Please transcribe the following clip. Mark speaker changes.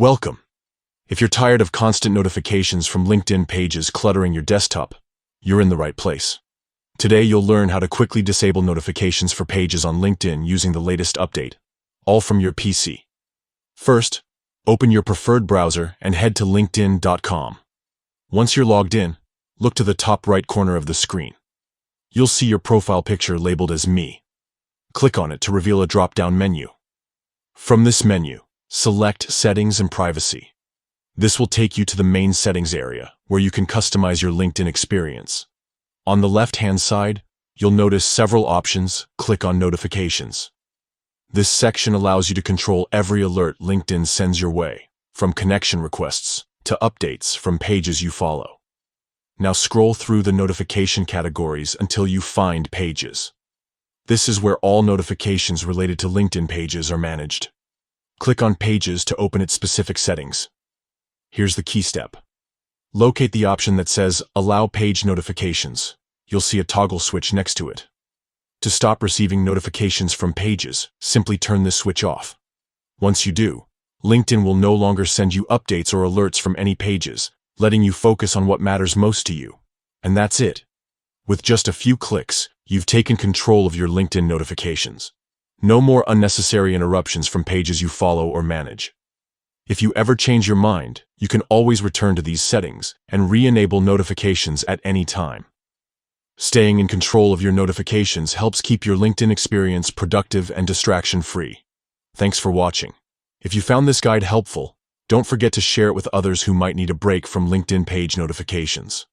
Speaker 1: Welcome. If you're tired of constant notifications from LinkedIn pages cluttering your desktop, you're in the right place. Today you'll learn how to quickly disable notifications for pages on LinkedIn using the latest update, all from your PC. First, open your preferred browser and head to linkedin.com. Once you're logged in, look to the top right corner of the screen. You'll see your profile picture labeled as Me. Click on it to reveal a drop-down menu. From this menu, select Settings and Privacy. This will take you to the main settings area, where you can customize your LinkedIn experience. On the left-hand side, you'll notice several options. Click on Notifications. This section allows you to control every alert LinkedIn sends your way, from connection requests to updates from pages you follow. Now scroll through the notification categories until you find Pages. This is where all notifications related to LinkedIn pages are managed. Click on Pages to open its specific settings. Here's the key step. Locate the option that says Allow Page Notifications. You'll see a toggle switch next to it. To stop receiving notifications from pages, simply turn this switch off. Once you do, LinkedIn will no longer send you updates or alerts from any pages, letting you focus on what matters most to you. And that's it. With just a few clicks, you've taken control of your LinkedIn notifications. No more unnecessary interruptions from pages you follow or manage. If you ever change your mind, you can always return to these settings and re-enable notifications at any time. Staying in control of your notifications helps keep your LinkedIn experience productive and distraction-free. Thanks for watching. If you found this guide helpful, don't forget to share it with others who might need a break from LinkedIn page notifications.